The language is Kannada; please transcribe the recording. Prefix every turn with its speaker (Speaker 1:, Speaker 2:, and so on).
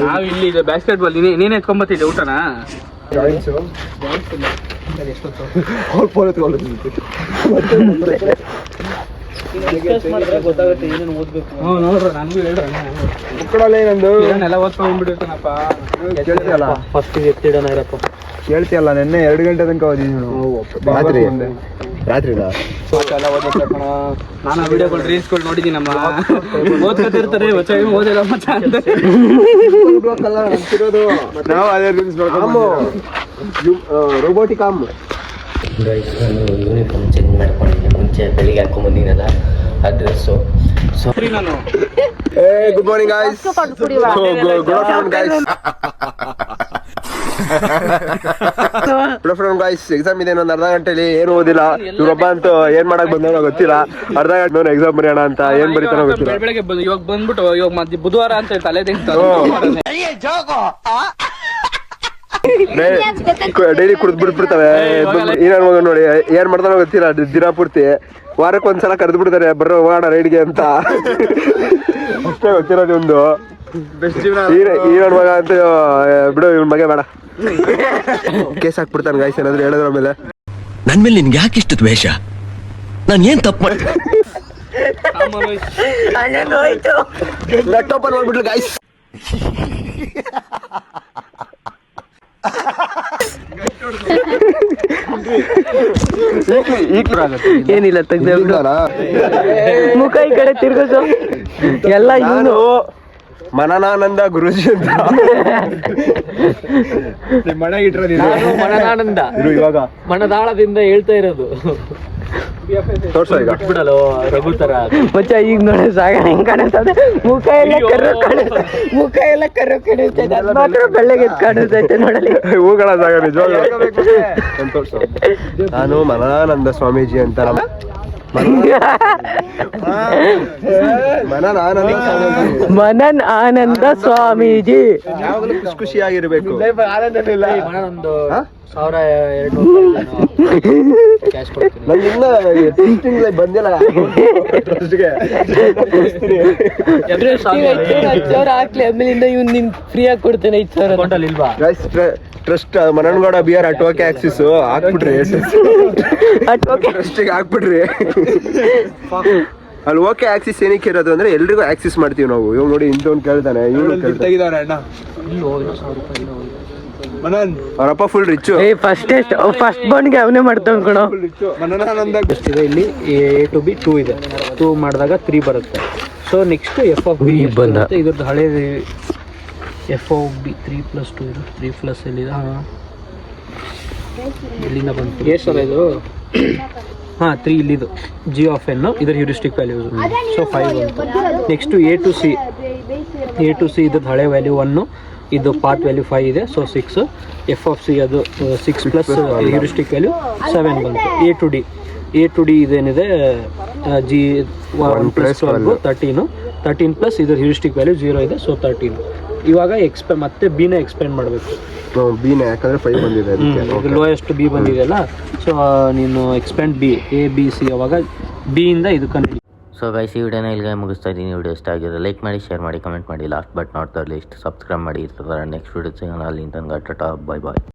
Speaker 1: ನಾವು ಇಲ್ಲಿ ಬ್ಯಾಸ್ಕೆಟ್ ಬಾಲ್ ನೀನೇ ಎತ್ಕೊಂಬತ್ತಿದ್ದೆ ಊಟನಾ ಗೊತ್ತಾಗುತ್ತೆ ಏನೇನು ಓದ್ಬೇಕು. ನೋಡ್ರ ನನಗೂ ಹೇಳ್ರೆಲ್ಲ ಓದ್ಕೊಂಡ್ಬಿಟ್ಟಿರ್ತಾನಪ್ಪ. ಕೇಳ್ತಿಯಲ್ಲ ಫಸ್ಟ್ ಎತ್ತಿಡೋಣ ಇರಪ್ಪ. ಕೇಳ್ತಿಯಲ್ಲ ನೆನ್ನೆ 2 ಗಂಟೆ ತನಕ ಓದಿದ್ದೀನಿ ರಾತ್ರಿ ಎಲ್ಲ ಓದ್ಬೇಕು. ನಾನು ವಿಡಿಯೋಗಳು ರೀಲ್ಸ್ಗಳು ನೋಡಿದ್ದೀನಮ್ಮ. ಓದ್ಕೊತಿರ್ತಾರೆ ಓದಿಲ್ಲ ಮಚ್ಚ ಅಂತ ನಾವು ಅದೇ ರೀಲ್ಸ್ ರೋಬೋಟಿಕ್ ಆಮ್.
Speaker 2: ನಾನು ಯೂನಿಫಾರ್ಮ್ ಚೇಂಜ್ ಮಾಡ್ಕೊಂಡಿದ್ದೆ. ಮುಂಚೆ ಬೆಳಿಗ್ಗೆ ಹಾಕೊಂಡ್ಬಂದಿನಲ್ಲ ಆ ಡ್ರೆಸ್ಸು.
Speaker 1: ನಾನು
Speaker 3: good morning guys. Good afternoon guys. Good afternoon guys. Exam ಇದೆ ಇನ್ನೊಂದು ಅರ್ಧ ಗಂಟೆಲಿ. ಏನು ಓದಿಲ್ಲ ಇವ್ರೊಬ್ಬ ಅಂತ ಏನ್ ಮಾಡಕ್ ಬಂದ ಗೊತ್ತಿಲ್ಲ. ಅರ್ಧ ಗಂಟೆ ಎಕ್ಸಾಮ್ ಬರೆಯೋಣ ಅಂತ ಏನ್ ಬರೀತಾನೋ ಗೊತ್ತಿಲ್ಲ.
Speaker 1: ಬೆಳಗ್ಗೆ ಇವಾಗ ಬಂದ್ಬಿಟ್ಟು ಇವಾಗ ಮತ್ತೆ ಬುಧವಾರ ಅಂತ ತಲೆ
Speaker 3: ಡೈಲಿ ಕುಡ್ದು ಬಿಡ್ಬಿಡ್ತವೆ. ಏನಾರು ಮಗ ನೋಡಿ ಏನ್ ಮಾಡ್ತಾನೋ ಗೊತ್ತಿಲ್ಲ. ದಿನ ಪೂರ್ತಿ ವಾರಕ್ಕೆ ಒಂದ್ಸಲ ಕರೆದು ಬಿಡ್ತಾರೆ ಬರೋ ಹೋಗೋಣ ರೈಡ್ಗೆ ಅಂತ. ಅಷ್ಟೇ ಗೊತ್ತಿರೋದು ಒಂದು ಈ ನನ್ ಮಗ ಅಂತ ಬಿಡು. ಇವ್ನ ಮಗ ಬೇಡ ಕೇಸ್ ಹಾಕ್ಬಿಡ್ತಾನೆ ಗಾಯ್ಸ್ ಏನಾದ್ರು ಹೇಳಿದ್ರ ಮೇಲೆ.
Speaker 4: ನನ್ ಮೇಲೆ ನಿನ್ಗೆ ಯಾಕೆ ಇಷ್ಟು ದ್ವೇಷ? ನಾನು ಏನ್ ತಪ್ಪು ಮಾಡಿ
Speaker 3: ಲ್ಯಾಪ್ಟಾಪ್ ನೋಡ್ಬಿಟ್ಲು ಗಾಯ್ಸ್.
Speaker 2: ಏನಿಲ್ಲ ತೆಗ್ದ ಮುಖ ಈ ಕಡೆ ತಿರ್ಗೋದು ಎಲ್ಲ ಇವನು
Speaker 3: ಮನನಾನಂದ ಗುರುಜಿ ಅಂತ
Speaker 2: ಮನನಾನಂದ
Speaker 3: ಇವಾಗ
Speaker 2: ಮನದಾಳದಿಂದ ಹೇಳ್ತಾ ಇರೋದು.
Speaker 3: ತೋರ್ಸೋ ಈಗ
Speaker 2: ಬಿಡಲು ರಘು ತರ ಮಚ್ಚ ಈಗ ನೋಡಿ ಸಾಗ ಹೆಂಗ್ ಕಾಣಿಸ್ತದೆ. ಮುಖ ಎಲ್ಲ ಕರ್ರು ಕಾಣಿಸ್ತದೆ. ಮುಖ ಎಲ್ಲ ಕರ್ರು ಕಾಣಿಸ್ತದೆ. ಅದು ಮಾತ್ರ ಬೆಳ್ಳಗೆ ಕಾಣಿಸ್ತೈತೆ ನೋಡಲಿ.
Speaker 3: ಹೂಗಳ ಜಾಗ ನಿಜವಾಗ್ಲೂ ತೋರ್ಸೋ. ನಾನು ಮನನಾನಂದ ಸ್ವಾಮೀಜಿ ಅಂತ
Speaker 2: ಮನನ್ ಆನಂದ ಸ್ವಾಮೀಜಿ.
Speaker 3: ಯಾವಾಗಲೂ ಖುಷಿಯಾಗಿರ್ಬೇಕು. ಬಂದಿಲ್ಲ
Speaker 2: ಹಾಕ್ಲಿ ಆಮೇಲಿಂದ ಇವ್ನು ನಿನ್ ಫ್ರೀ ಆಗಿ ಕೊಡ್ತೇನೆ 5,000 ಇಲ್ವಾ.
Speaker 3: ಟ್ರಸ್ಟ್ ಮನನಗೌಡ ಬಿಆರ್ ಅಟ್ವಾಕೆ ಆಕ್ಸಿಸ್ ಹಾಕ್ಬಿಟ್ರಿ. ಟ್ರಸ್ಟಿಗೆ ಹಾಕ್ಬಿಟ್ರಿ. ಅಲ್ಲಿ ಓಕೆ ಆಕ್ಸಿಸ್ ಏನಕ್ಕೆ ಇರೋದು ಅಂದ್ರೆ ಎಲ್ರಿಗೂ ಆಕ್ಸಿಸ್ ಮಾಡ್ತೀವಿ ನಾವು. ಇವಾಗ ನೋಡಿ ಇಂಥವ್ನು ಕೇಳ್ತಾನೆ ಅವರಪ್ಪ ಫುಲ್ ರಿಚ್.
Speaker 2: ಫಸ್ಟ್ ಬಾಂಡ್ಗೆ ಅವನೇ ಮಾಡ್ತಾವ್ ಕಣೋ.
Speaker 1: ಇಲ್ಲಿ A to B 2 ಇದೆ. 2 ಮಾಡಿದಾಗ 3 ಬರುತ್ತೆ. So next F of B ಬಂದ ಇದ್ರದ್ದು ಹಳೆ ಎಫ್ ಆಫ್ ಬಿ 3+2 ಇದು 3+ ಎಲ್ಲಿದೆ ಇಲ್ಲಿಂದ ಬಂತು ಎಷ್ಟು ಇದು. ಹಾಂ 3 ಇಲ್ಲಿದು ಜಿ ಆಫ್ ಎನ್ ಇದರ ಹ್ಯೂರಿಸ್ಟಿಕ್ ವ್ಯಾಲ್ಯೂಸ್. ಸೊ 5 ಬಂತು. ನೆಕ್ಸ್ಟ್ A to C ಇದ್ರದ್ದು ಹಳೆ ವ್ಯಾಲ್ಯೂ 1, ಇದು ಪಾತ್ ವ್ಯಾಲ್ಯೂ 5 ಇದೆ. ಸೊ 6. ಎಫ್ ಆಫ್ ಸಿ ಅದು 6+ ಹ್ಯೂರಿಸ್ಟಿಕ್ ವ್ಯಾಲ್ಯೂ 7 ಬಂತು. A to D ಇದೇನಿದೆ ಜಿ 1+12 13 ಇದ್ರ ಹ್ಯೂರಿಸ್ಟಿಕ್ ವ್ಯಾಲ್ಯೂ 0 ಇದೆ. ಸೊ 13. ಇವಾಗ ಮತ್ತೆ ಬಿನ ಎಕ್ಸ್ಪೆಂಡ್ ಮಾಡಬೇಕು.
Speaker 3: ಬಿನ ಯಾಕಂದ್ರೆ 5 ಬಂದಿದೆ ಅದಕ್ಕೆ
Speaker 1: ಲೋಯೆಸ್ಟ್ ಬಿ ಬಂದಿದೆಯಲ್ಲ. ಸೊ ನೀನು expand B A B C ಅವಾಗ ಬಿ ಇಂದ ಇದು ಕಂಡು.
Speaker 2: ಸೊ ಗೈಸ್ ಈ ವಿಡಿಯೋನ ಇಲ್ಲಿಗೆ ಮುಗಿಸ್ತಾ ಇದ್ದೀನಿ. ವಿಡಿಯೋ ಇಷ್ಟ ಆಗಿದ್ರೆ ಲೈಕ್ ಮಾಡಿ, ಶೇರ್ ಮಾಡಿ, ಕಮೆಂಟ್ ಮಾಡಿ. Last but not the least subscribe ಮಾಡಿ. ನೆಕ್ಸ್ಟ್ ವಿಡಿಯೋ ಸಿಗೋಣ. ಅಲ್ಲಿ ತನಕ ಟಾಟಾ, ಬೈ ಬಾಯ್.